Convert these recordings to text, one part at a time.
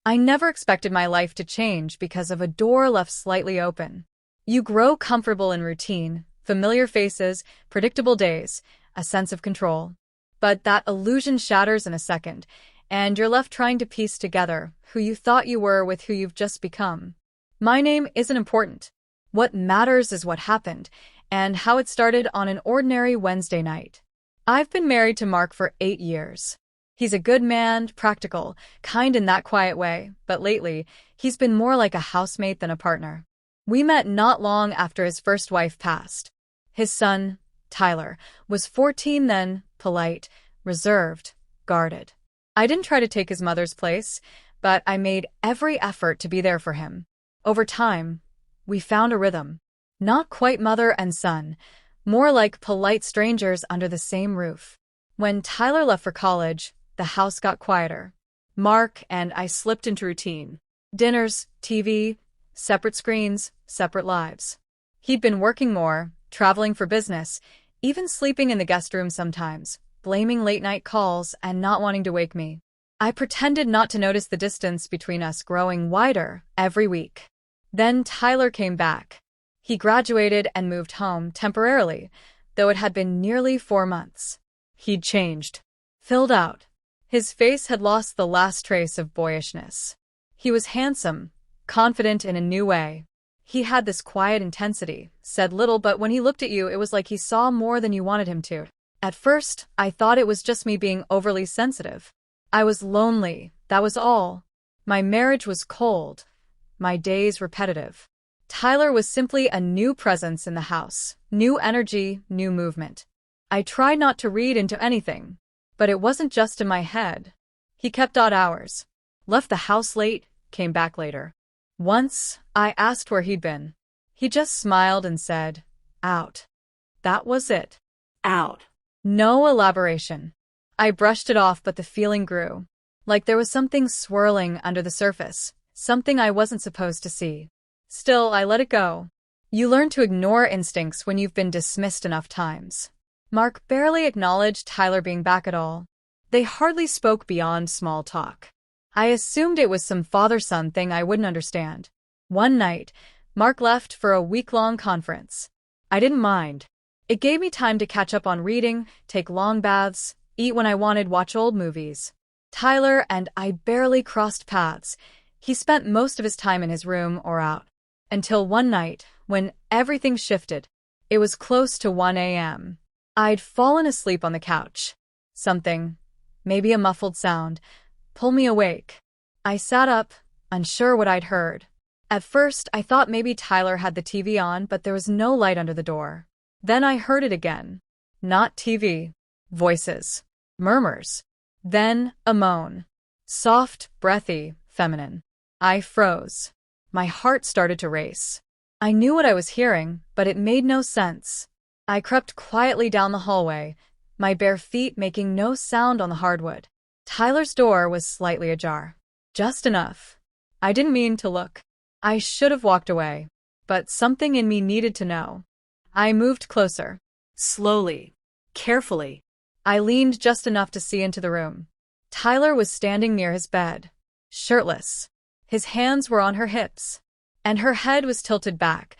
I never expected my life to change because of a door left slightly open. You grow comfortable in routine, familiar faces, predictable days, a sense of control. But that illusion shatters in a second, and you're left trying to piece together who you thought you were with who you've just become. My name isn't important. What matters is what happened, and how it started on an ordinary Wednesday night. I've been married to Mark for 8 years. He's a good man, practical, kind in that quiet way, but lately, he's been more like a housemate than a partner. We met not long after his first wife passed. His son, Tyler, was 14 then, polite, reserved, guarded. I didn't try to take his mother's place, but I made every effort to be there for him. Over time, we found a rhythm. Not quite mother and son, more like polite strangers under the same roof. When Tyler left for college, the house got quieter. Mark and I slipped into routine. Dinners, TV, separate screens, separate lives. He'd been working more, traveling for business, even sleeping in the guest room sometimes, blaming late-night calls and not wanting to wake me. I pretended not to notice the distance between us growing wider every week. Then Tyler came back. He graduated and moved home temporarily, though it had been nearly 4 months. He'd changed. Filled out. His face had lost the last trace of boyishness. He was handsome, confident in a new way. He had this quiet intensity, said little, but when he looked at you, it was like he saw more than you wanted him to. At first, I thought it was just me being overly sensitive. I was lonely, that was all. My marriage was cold, my days repetitive. Tyler was simply a new presence in the house, new energy, new movement. I tried not to read into anything, but it wasn't just in my head. He kept odd hours, left the house late, came back later. Once, I asked where he'd been. He just smiled and said, "Out." That was it. Out. No elaboration. I brushed it off, but the feeling grew. Like there was something swirling under the surface, something I wasn't supposed to see. Still, I let it go. You learn to ignore instincts when you've been dismissed enough times. Mark barely acknowledged Tyler being back at all. They hardly spoke beyond small talk. I assumed it was some father-son thing I wouldn't understand. One night, Mark left for a week-long conference. I didn't mind. It gave me time to catch up on reading, take long baths, eat when I wanted, watch old movies. Tyler and I barely crossed paths. He spent most of his time in his room or out. Until one night, when everything shifted. It was close to 1 a.m. I'd fallen asleep on the couch. Something, maybe a muffled sound, pulled me awake. I sat up, unsure what I'd heard. At first, I thought maybe Tyler had the TV on, but there was no light under the door. Then I heard it again. Not TV. Voices. Murmurs. Then a moan. Soft, breathy, feminine. I froze. My heart started to race. I knew what I was hearing, but it made no sense. I crept quietly down the hallway, my bare feet making no sound on the hardwood. Tyler's door was slightly ajar. Just enough. I didn't mean to look. I should have walked away, but something in me needed to know. I moved closer. Slowly. Carefully. I leaned just enough to see into the room. Tyler was standing near his bed, shirtless. His hands were on her hips, and her head was tilted back,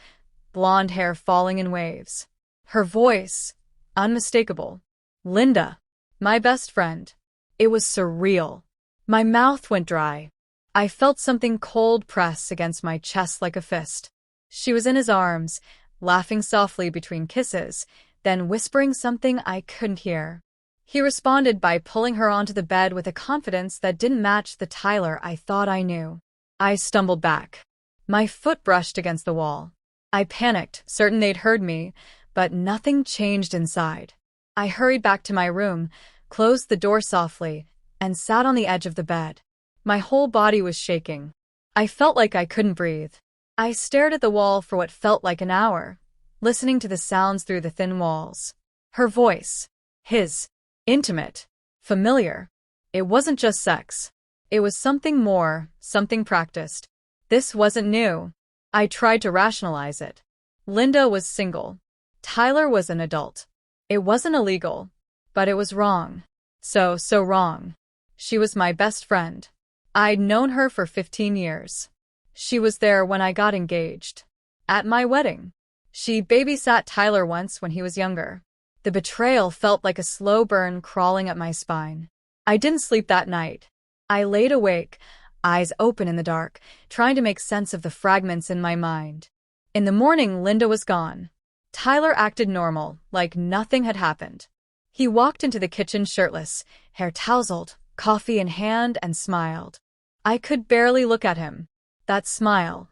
blonde hair falling in waves. Her voice, unmistakable. Linda, my best friend. It was surreal. My mouth went dry. I felt something cold press against my chest like a fist. She was in his arms, laughing softly between kisses, then whispering something I couldn't hear. He responded by pulling her onto the bed with a confidence that didn't match the Tyler I thought I knew. I stumbled back. My foot brushed against the wall. I panicked, certain they'd heard me, but nothing changed inside. I hurried back to my room, closed the door softly, and sat on the edge of the bed. My whole body was shaking. I felt like I couldn't breathe. I stared at the wall for what felt like an hour, listening to the sounds through the thin walls. Her voice. His. Intimate. Familiar. It wasn't just sex. It was something more, something practiced. This wasn't new. I tried to rationalize it. Linda was single. Tyler was an adult. It wasn't illegal, but it was wrong. So wrong. She was my best friend. I'd known her for 15 years. She was there when I got engaged. At my wedding. She babysat Tyler once when he was younger. The betrayal felt like a slow burn crawling up my spine. I didn't sleep that night. I laid awake, eyes open in the dark, trying to make sense of the fragments in my mind. In the morning, Linda was gone. Tyler acted normal, like nothing had happened. He walked into the kitchen shirtless, hair tousled, coffee in hand, and smiled. I could barely look at him. That smile.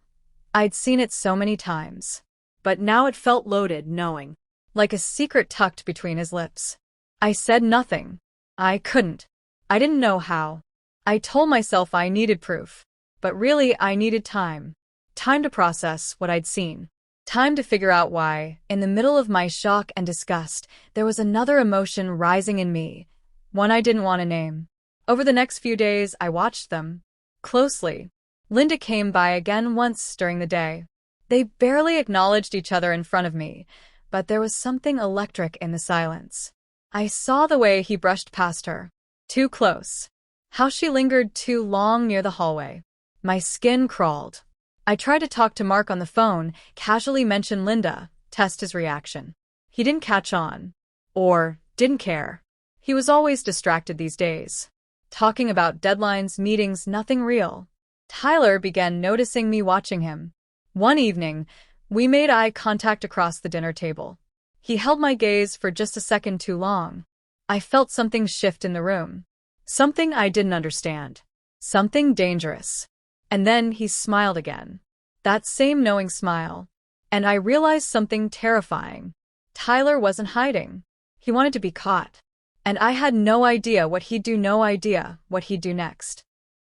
I'd seen it so many times. But now it felt loaded, knowing, like a secret tucked between his lips. I said nothing. I couldn't. I didn't know how. I told myself I needed proof. But really, I needed time. Time to process what I'd seen. Time to figure out why, in the middle of my shock and disgust, there was another emotion rising in me, one I didn't want to name. Over the next few days, I watched them closely. Linda came by again once during the day. They barely acknowledged each other in front of me, but there was something electric in the silence. I saw the way he brushed past her. Too close. How she lingered too long near the hallway. My skin crawled. I tried to talk to Mark on the phone, casually mention Linda, test his reaction. He didn't catch on. Or didn't care. He was always distracted these days. Talking about deadlines, meetings, nothing real. Tyler began noticing me watching him. One evening, we made eye contact across the dinner table. He held my gaze for just a second too long. I felt something shift in the room. Something I didn't understand. Something dangerous. And then he smiled again. That same knowing smile. And I realized something terrifying. Tyler wasn't hiding. He wanted to be caught. And I had no idea what he'd do, no idea what he'd do next.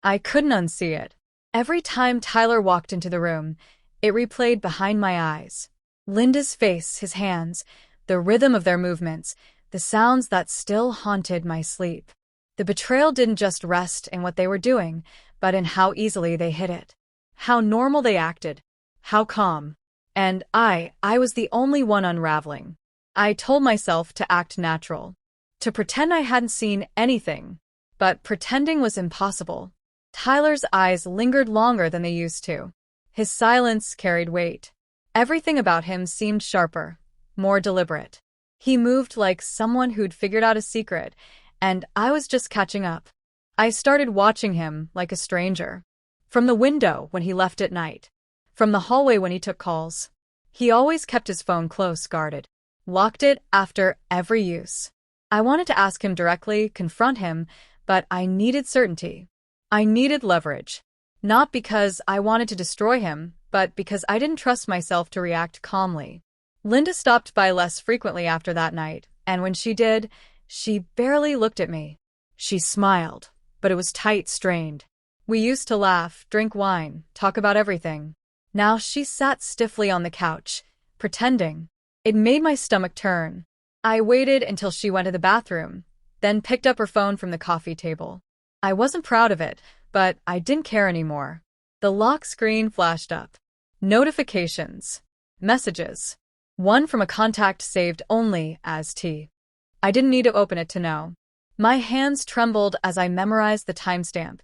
I couldn't unsee it. Every time Tyler walked into the room, it replayed behind my eyes. Linda's face, his hands, the rhythm of their movements, the sounds that still haunted my sleep. The betrayal didn't just rest in what they were doing, but in how easily they hid it. How normal they acted. How calm. And I was the only one unraveling. I told myself to act natural. To pretend I hadn't seen anything. But pretending was impossible. Tyler's eyes lingered longer than they used to. His silence carried weight. Everything about him seemed sharper, more deliberate. He moved like someone who'd figured out a secret, and I was just catching up. I started watching him like a stranger. From the window when he left at night. From the hallway when he took calls. He always kept his phone close guarded. Locked it after every use. I wanted to ask him directly, confront him, but I needed certainty. I needed leverage. Not because I wanted to destroy him, but because I didn't trust myself to react calmly. Linda stopped by less frequently after that night, and when she did, she barely looked at me. She smiled, but it was tight, strained. We used to laugh, drink wine, talk about everything. Now she sat stiffly on the couch, pretending. It made my stomach turn. I waited until she went to the bathroom, then picked up her phone from the coffee table. I wasn't proud of it, but I didn't care anymore. The lock screen flashed up. Notifications. Messages. One from a contact saved only as T. I didn't need to open it to know. My hands trembled as I memorized the timestamp,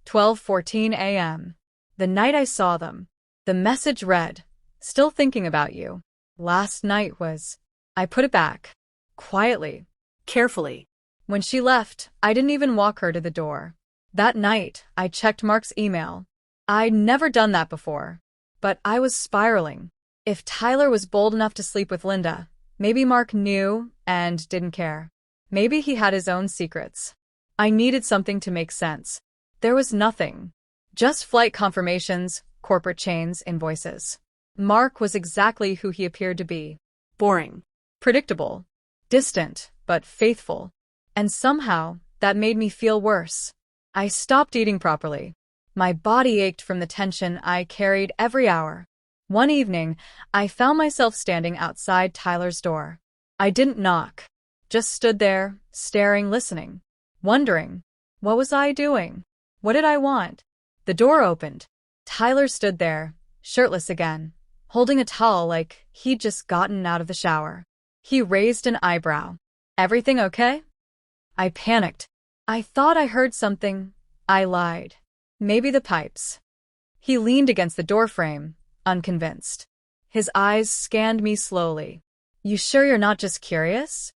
12:14 a.m. The night I saw them. The message read, "Still thinking about you. Last night was..." I put it back. Quietly. Carefully. When she left, I didn't even walk her to the door. That night, I checked Mark's email. I'd never done that before. But I was spiraling. If Tyler was bold enough to sleep with Linda, maybe Mark knew and didn't care. Maybe he had his own secrets. I needed something to make sense. There was nothing. Just flight confirmations, corporate chains, invoices. Mark was exactly who he appeared to be. Boring. Predictable. Distant, but faithful. And somehow, that made me feel worse. I stopped eating properly. My body ached from the tension I carried every hour. One evening, I found myself standing outside Tyler's door. I didn't knock. Just stood there, staring, listening. Wondering, what was I doing? What did I want? The door opened. Tyler stood there, shirtless again, holding a towel like he'd just gotten out of the shower. He raised an eyebrow. "Everything okay?" I panicked. I thought I heard something. I lied. Maybe the pipes. He leaned against the doorframe, unconvinced. His eyes scanned me slowly. You sure you're not just curious?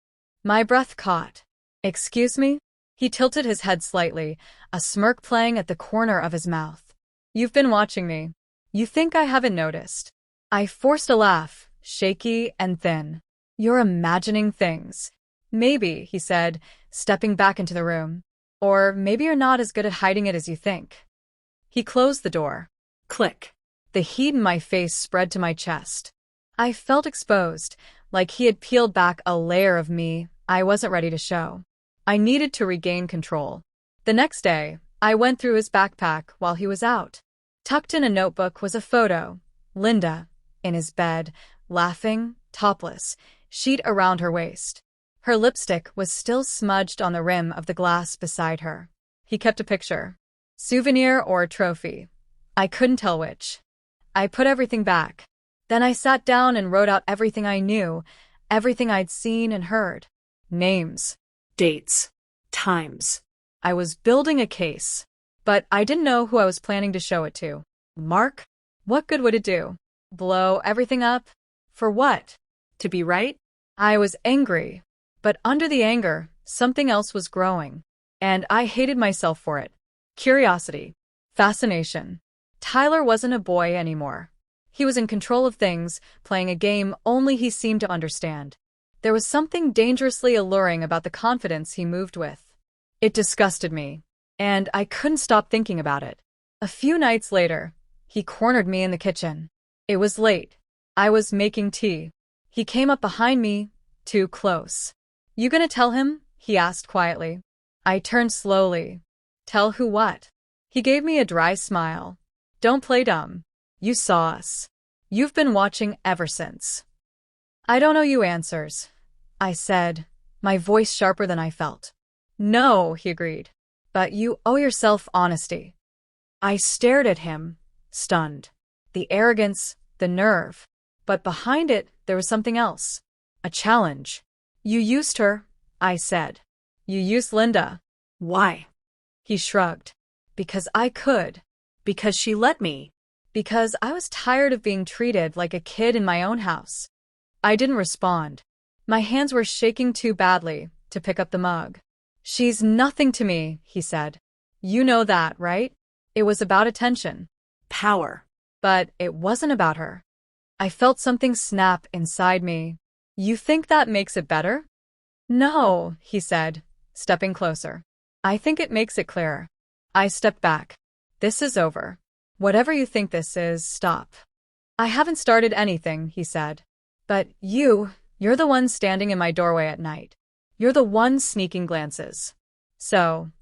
My breath caught. Excuse me? He tilted his head slightly, a smirk playing at the corner of his mouth. You've been watching me. You think I haven't noticed? I forced a laugh, shaky and thin. You're imagining things. Maybe, he said, stepping back into the room. Or maybe you're not as good at hiding it as you think. He closed the door. Click. The heat in my face spread to my chest. I felt exposed, like he had peeled back a layer of me I wasn't ready to show. I needed to regain control. The next day, I went through his backpack while he was out. Tucked in a notebook was a photo. Linda, in his bed, laughing, topless, sheet around her waist. Her lipstick was still smudged on the rim of the glass beside her. He kept a picture. Souvenir or trophy. I couldn't tell which. I put everything back. Then I sat down and wrote out everything I knew, everything I'd seen and heard. Names. Dates. Times. I was building a case. But I didn't know who I was planning to show it to. Mark? What good would it do? Blow everything up? For what? To be right? I was angry. But under the anger, something else was growing. And I hated myself for it. Curiosity. Fascination. Tyler wasn't a boy anymore. He was in control of things, playing a game only he seemed to understand. There was something dangerously alluring about the confidence he moved with. It disgusted me, and I couldn't stop thinking about it. A few nights later, he cornered me in the kitchen. It was late. I was making tea. He came up behind me, too close. You gonna tell him? He asked quietly. I turned slowly. Tell who what? He gave me a dry smile. Don't play dumb. You saw us. You've been watching ever since. I don't owe you answers, I said, my voice sharper than I felt. No, he agreed. But you owe yourself honesty. I stared at him, stunned. The arrogance, the nerve. But behind it, there was something else. A challenge. You used her, I said. You used Linda. Why? He shrugged. Because I could. Because she let me. Because I was tired of being treated like a kid in my own house. I didn't respond. My hands were shaking too badly to pick up the mug. She's nothing to me, he said. You know that, right? It was about attention. Power. But it wasn't about her. I felt something snap inside me. You think that makes it better? No, he said, stepping closer. I think it makes it clearer. I stepped back. This is over. Whatever you think this is, stop. I haven't started anything, he said. But you're the one standing in my doorway at night. You're the one sneaking glances. So,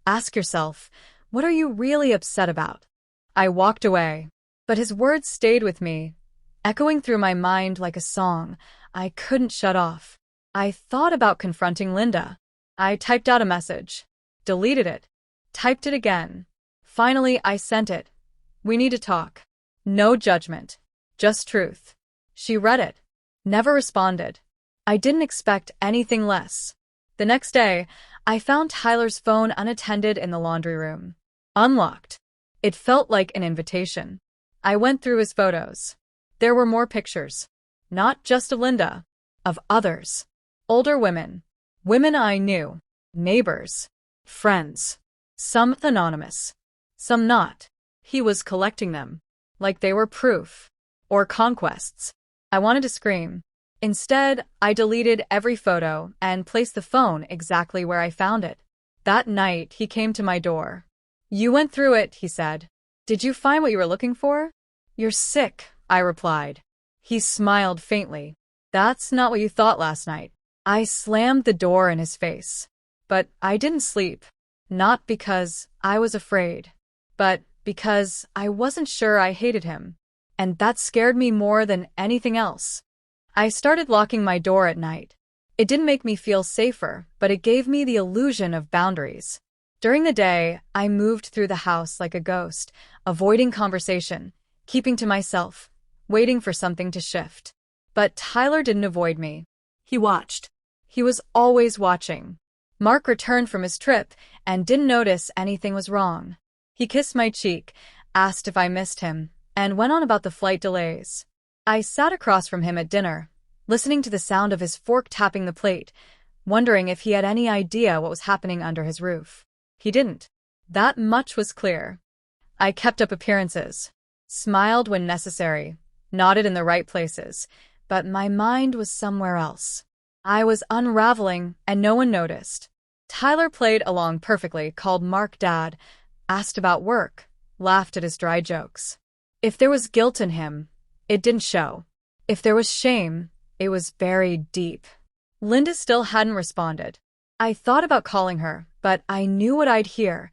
ask yourself, what are you really upset about? I walked away, but his words stayed with me, echoing through my mind like a song I couldn't shut off. I thought about confronting Linda. I typed out a message, deleted it, typed it again. Finally, I sent it. We need to talk. No judgment, just truth. She read it, never responded. I didn't expect anything less. The next day, I found Tyler's phone unattended in the laundry room. Unlocked. It felt like an invitation. I went through his photos. There were more pictures. Not just of Linda. Of others. Older women. Women I knew. Neighbors. Friends. Some anonymous. Some not. He was collecting them. Like they were proof. Or conquests. I wanted to scream. Instead, I deleted every photo and placed the phone exactly where I found it. That night, he came to my door. You went through it, he said. Did you find what you were looking for? You're sick, I replied. He smiled faintly. That's not what you thought last night. I slammed the door in his face. But I didn't sleep. Not because I was afraid, but because I wasn't sure I hated him. And that scared me more than anything else. I started locking my door at night. It didn't make me feel safer, but it gave me the illusion of boundaries. During the day, I moved through the house like a ghost, avoiding conversation, keeping to myself, waiting for something to shift. But Tyler didn't avoid me. He watched. He was always watching. Mark returned from his trip and didn't notice anything was wrong. He kissed my cheek, asked if I missed him, and went on about the flight delays. I sat across from him at dinner, listening to the sound of his fork tapping the plate, wondering if he had any idea what was happening under his roof. He didn't. That much was clear. I kept up appearances, smiled when necessary, nodded in the right places, but my mind was somewhere else. I was unraveling, and no one noticed. Tyler played along perfectly, called Mark Dad, asked about work, laughed at his dry jokes. If there was guilt in him, it didn't show. If there was shame, it was buried deep. Linda still hadn't responded. I thought about calling her, but I knew what I'd hear.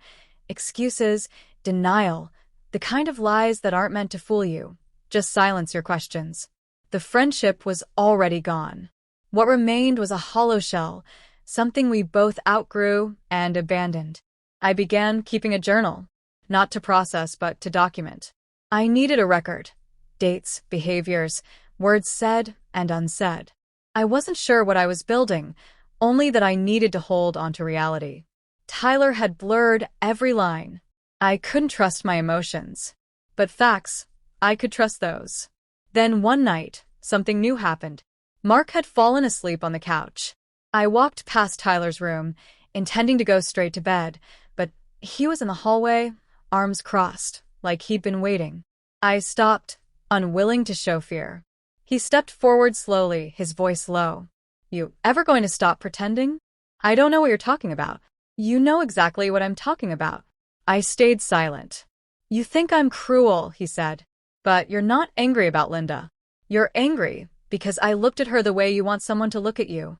Excuses, denial, the kind of lies that aren't meant to fool you. Just silence your questions. The friendship was already gone. What remained was a hollow shell, something we both outgrew and abandoned. I began keeping a journal, not to process but to document. I needed a record. Dates, behaviors, words said and unsaid. I wasn't sure what I was building, only that I needed to hold onto reality. Tyler had blurred every line. I couldn't trust my emotions. But facts, I could trust those. Then one night, something new happened. Mark had fallen asleep on the couch. I walked past Tyler's room, intending to go straight to bed, but he was in the hallway, arms crossed, like he'd been waiting. I stopped, unwilling to show fear. He stepped forward slowly, his voice low. "You ever going to stop pretending? I don't know what you're talking about." "You know exactly what I'm talking about." I stayed silent. "You think I'm cruel," he said. "But you're not angry about Linda. You're angry because I looked at her the way you want someone to look at you."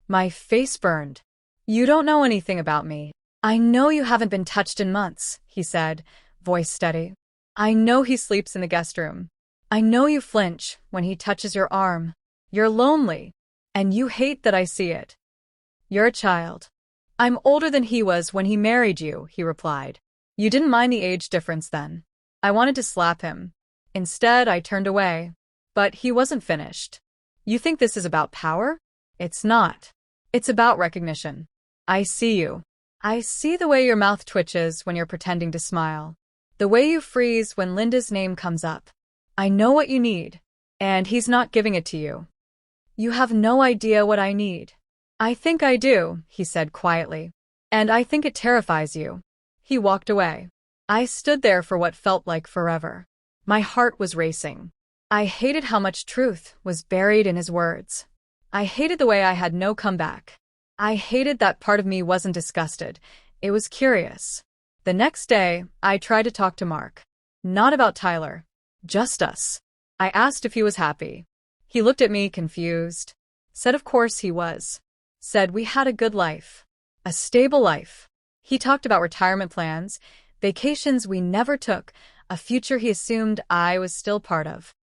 My face burned. "You don't know anything about me." "I know you haven't been touched in months," he said, voice steady. "I know he sleeps in the guest room. I know you flinch when he touches your arm. You're lonely, and you hate that I see it. You're a child." "I'm older than he was when he married you," he replied. "You didn't mind the age difference then." I wanted to slap him. Instead, I turned away. But he wasn't finished. "You think this is about power? It's not. It's about recognition. I see you. I see the way your mouth twitches when you're pretending to smile. The way you freeze when Linda's name comes up. I know what you need, and he's not giving it to you. You have no idea what I need." "I think I do," he said quietly. "And I think it terrifies you." He walked away. I stood there for what felt like forever. My heart was racing. I hated how much truth was buried in his words. I hated the way I had no comeback. I hated that part of me wasn't disgusted. It was curious. The next day, I tried to talk to Mark. Not about Tyler. Just us. I asked if he was happy. He looked at me confused. Said of course he was. Said we had a good life. A stable life. He talked about retirement plans, vacations we never took, a future he assumed I was still part of.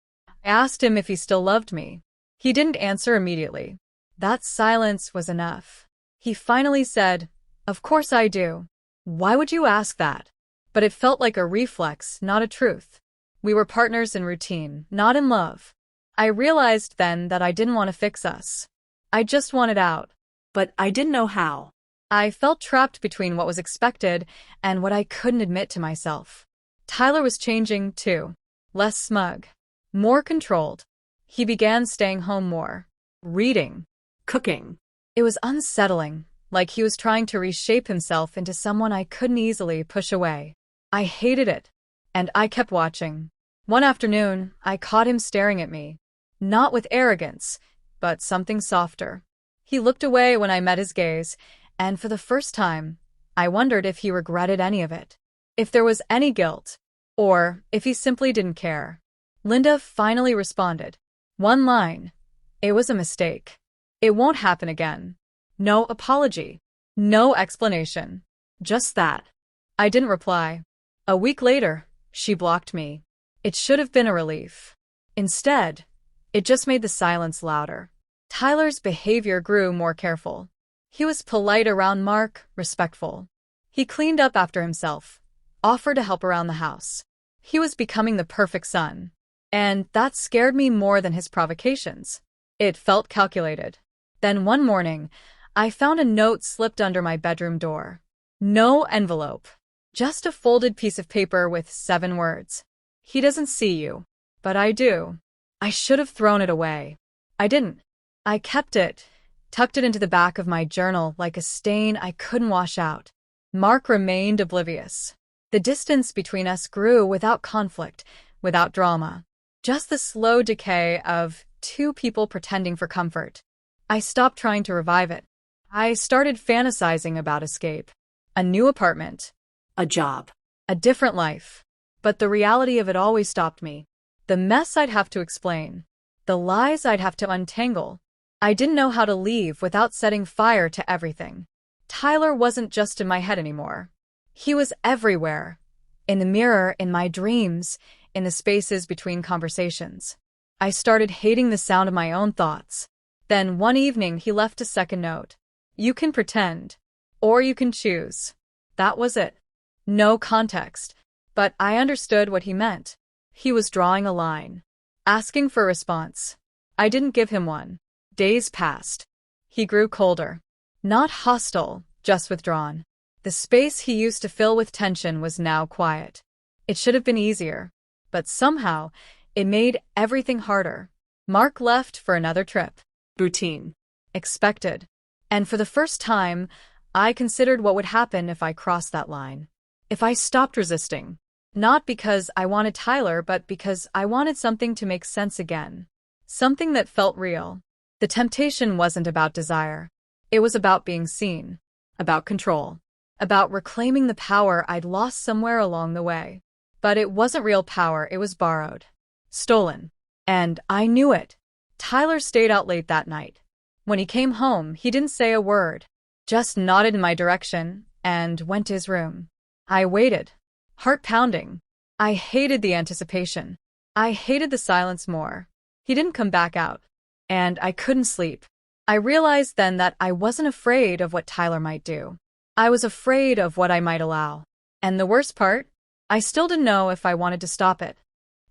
I asked him if he still loved me. He didn't answer immediately. That silence was enough. He finally said, "Of course I do. Why would you ask that?" But it felt like a reflex, not a truth. We were partners in routine, not in love. I realized then that I didn't want to fix us. I just wanted out. But I didn't know how. I felt trapped between what was expected and what I couldn't admit to myself. Tyler was changing, too. Less smug. More controlled. He began staying home more. Reading. Cooking. It was unsettling, like he was trying to reshape himself into someone I couldn't easily push away. I hated it. And I kept watching. One afternoon, I caught him staring at me. Not with arrogance, but something softer. He looked away when I met his gaze, and for the first time, I wondered if he regretted any of it. If there was any guilt, or if he simply didn't care. Linda finally responded. One line. It was a mistake. It won't happen again. No apology. No explanation. Just that. I didn't reply. A week later, she blocked me. It should have been a relief. Instead, it just made the silence louder. Tyler's behavior grew more careful. He was polite around Mark, respectful. He cleaned up after himself, offered to help around the house. He was becoming the perfect son. And that scared me more than his provocations. It felt calculated. Then one morning, I found a note slipped under my bedroom door. No envelope. Just a folded piece of paper with 7 words. He doesn't see you. But I do. I should have thrown it away. I didn't. I kept it, tucked it into the back of my journal like a stain I couldn't wash out. Mark remained oblivious. The distance between us grew without conflict, without drama. Just the slow decay of two people pretending for comfort. I stopped trying to revive it. I started fantasizing about escape. A new apartment. A job. A different life. But the reality of it always stopped me. The mess I'd have to explain. The lies I'd have to untangle. I didn't know how to leave without setting fire to everything. Tyler wasn't just in my head anymore. He was everywhere. In the mirror, in my dreams, in the spaces between conversations. I started hating the sound of my own thoughts. Then one evening he left a second note. You can pretend. Or you can choose. That was it. No context. But I understood what he meant. He was drawing a line. Asking for a response. I didn't give him one. Days passed. He grew colder. Not hostile, just withdrawn. The space he used to fill with tension was now quiet. It should have been easier. But somehow, it made everything harder. Mark left for another trip. Routine. Expected. And for the first time, I considered what would happen if I crossed that line. If I stopped resisting. Not because I wanted Tyler, but because I wanted something to make sense again. Something that felt real. The temptation wasn't about desire. It was about being seen. About control. About reclaiming the power I'd lost somewhere along the way. But it wasn't real power, it was borrowed. Stolen. And I knew it. Tyler stayed out late that night. When he came home, he didn't say a word. Just nodded in my direction and went to his room. I waited. Heart pounding. I hated the anticipation. I hated the silence more. He didn't come back out. And I couldn't sleep. I realized then that I wasn't afraid of what Tyler might do. I was afraid of what I might allow. And the worst part? I still didn't know if I wanted to stop it.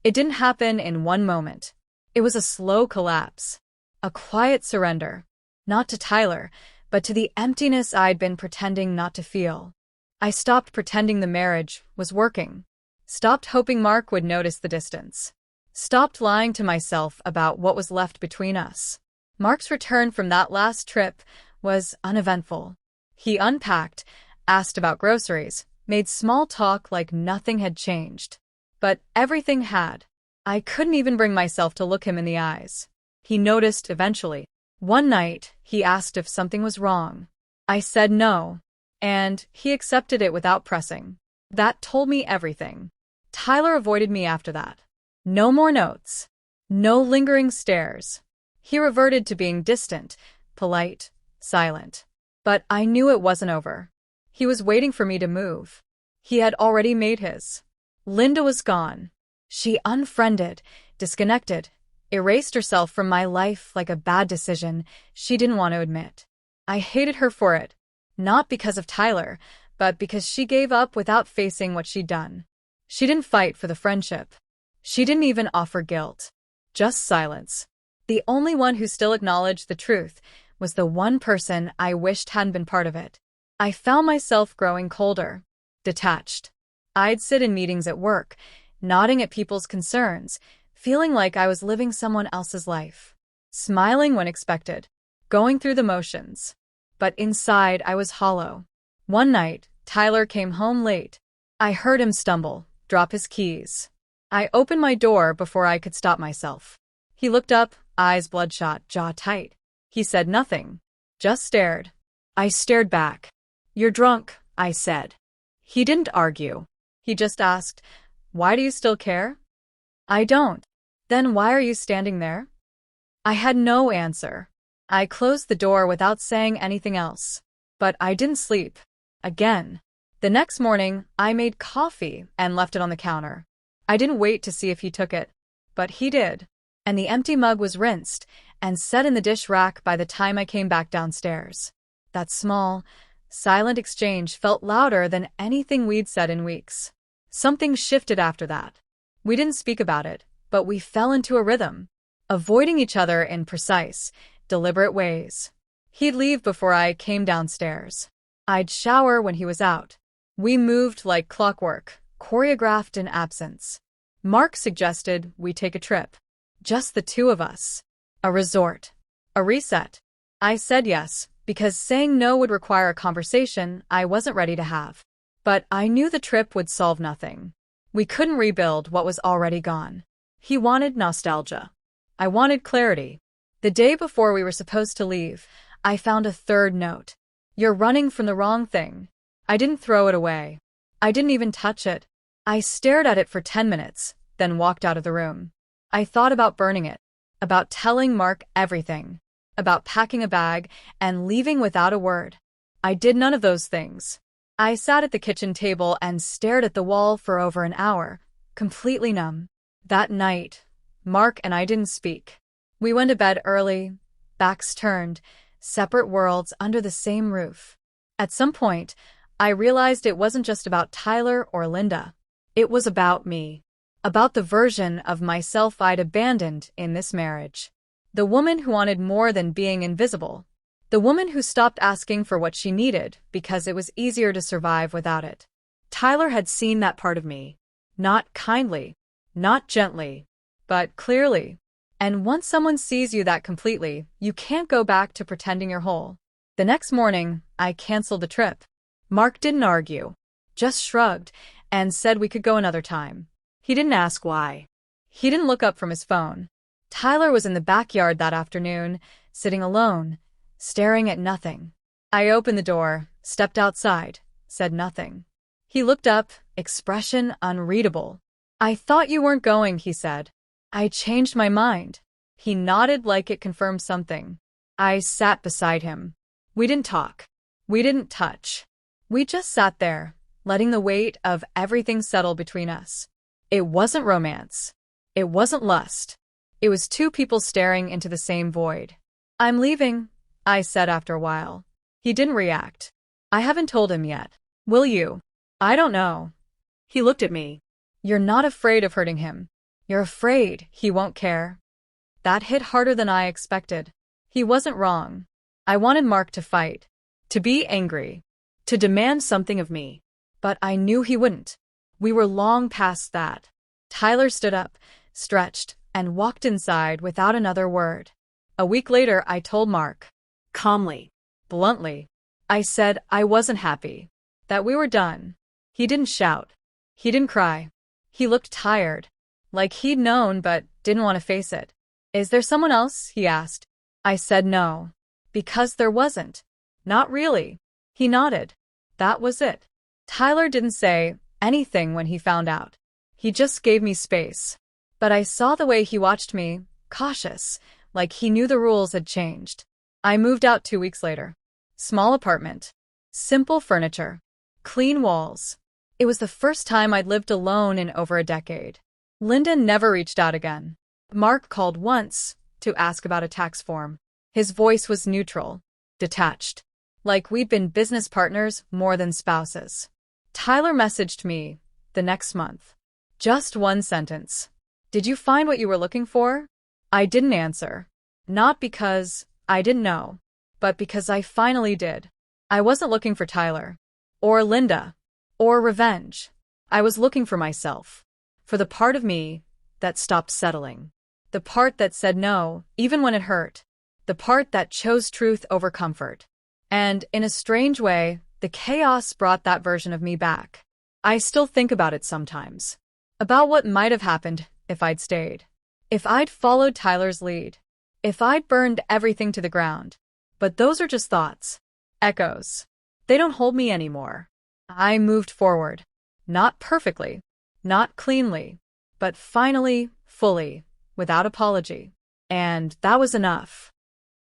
It didn't happen in one moment. It was a slow collapse. A quiet surrender. Not to Tyler, but to the emptiness I'd been pretending not to feel. I stopped pretending the marriage was working. Stopped hoping Mark would notice the distance. Stopped lying to myself about what was left between us. Mark's return from that last trip was uneventful. He unpacked, asked about groceries, made small talk like nothing had changed. But everything had. I couldn't even bring myself to look him in the eyes. He noticed eventually. One night, he asked if something was wrong. I said no. And he accepted it without pressing. That told me everything. Tyler avoided me after that. No more notes. No lingering stares. He reverted to being distant, polite, silent. But I knew it wasn't over. He was waiting for me to move. He had already made his. Linda was gone. She unfriended, disconnected, erased herself from my life like a bad decision she didn't want to admit. I hated her for it. Not because of Tyler, but because she gave up without facing what she'd done. She didn't fight for the friendship. She didn't even offer guilt. Just silence. The only one who still acknowledged the truth was the one person I wished hadn't been part of it. I found myself growing colder, detached. I'd sit in meetings at work, nodding at people's concerns, feeling like I was living someone else's life. Smiling when expected, going through the motions. But inside, I was hollow. One night, Tyler came home late. I heard him stumble, drop his keys. I opened my door before I could stop myself. He looked up, eyes bloodshot, jaw tight. He said nothing, just stared. I stared back. You're drunk, I said. He didn't argue. He just asked, why do you still care? I don't. Then why are you standing there? I had no answer. I closed the door without saying anything else. But I didn't sleep. Again. The next morning, I made coffee and left it on the counter. I didn't wait to see if he took it. But he did. And the empty mug was rinsed and set in the dish rack by the time I came back downstairs. That small, silent exchange felt louder than anything we'd said in weeks. Something shifted after that. We didn't speak about it, but we fell into a rhythm, avoiding each other in precise, deliberate ways. He'd leave before I came downstairs. I'd shower when he was out. We moved like clockwork, choreographed in absence. Mark suggested we take a trip. Just the two of us. A resort. A reset. I said yes, because saying no would require a conversation I wasn't ready to have. But I knew the trip would solve nothing. We couldn't rebuild what was already gone. He wanted nostalgia. I wanted clarity. The day before we were supposed to leave, I found a third note. You're running from the wrong thing. I didn't throw it away. I didn't even touch it. I stared at it for 10 minutes, then walked out of the room. I thought about burning it, about telling Mark everything, about packing a bag and leaving without a word. I did none of those things. I sat at the kitchen table and stared at the wall for over an hour, completely numb. That night, Mark and I didn't speak. We went to bed early, backs turned, separate worlds under the same roof. At some point, I realized it wasn't just about Tyler or Linda. It was about me. About the version of myself I'd abandoned in this marriage. The woman who wanted more than being invisible. The woman who stopped asking for what she needed because it was easier to survive without it. Tyler had seen that part of me. Not kindly, not gently, but clearly. And once someone sees you that completely, you can't go back to pretending you're whole. The next morning, I canceled the trip. Mark didn't argue, just shrugged and said we could go another time. He didn't ask why. He didn't look up from his phone. Tyler was in the backyard that afternoon, sitting alone, staring at nothing. I opened the door, stepped outside, said nothing. He looked up, expression unreadable. I thought you weren't going, he said. I changed my mind. He nodded like it confirmed something. I sat beside him. We didn't talk. We didn't touch. We just sat there, letting the weight of everything settle between us. It wasn't romance. It wasn't lust. It was two people staring into the same void. I'm leaving, I said after a while. He didn't react. I haven't told him yet. Will you? I don't know. He looked at me. You're not afraid of hurting him. You're afraid he won't care. That hit harder than I expected. He wasn't wrong. I wanted Mark to fight, to be angry, to demand something of me. But I knew he wouldn't. We were long past that. Tyler stood up, stretched, and walked inside without another word. A week later, I told Mark. Calmly, bluntly. I said I wasn't happy. That we were done. He didn't shout. He didn't cry. He looked tired. Like he'd known but didn't want to face it. Is there someone else? He asked. I said no. Because there wasn't. Not really. He nodded. That was it. Tyler didn't say anything when he found out. He just gave me space. But I saw the way he watched me, cautious, like he knew the rules had changed. I moved out 2 weeks later. Small apartment. Simple furniture. Clean walls. It was the first time I'd lived alone in over a decade. Linda never reached out again. Mark called once to ask about a tax form. His voice was neutral, detached, like we'd been business partners more than spouses. Tyler messaged me the next month. Just one sentence. Did you find what you were looking for? I didn't answer. Not because I didn't know, but because I finally did. I wasn't looking for Tyler, or Linda, or revenge. I was looking for myself. For the part of me that stopped settling. The part that said no, even when it hurt. The part that chose truth over comfort. And, in a strange way, the chaos brought that version of me back. I still think about it sometimes. About what might have happened if I'd stayed. If I'd followed Tyler's lead. If I'd burned everything to the ground. But those are just thoughts. Echoes. They don't hold me anymore. I moved forward. Not perfectly. Not cleanly. But finally, fully. Without apology. And that was enough.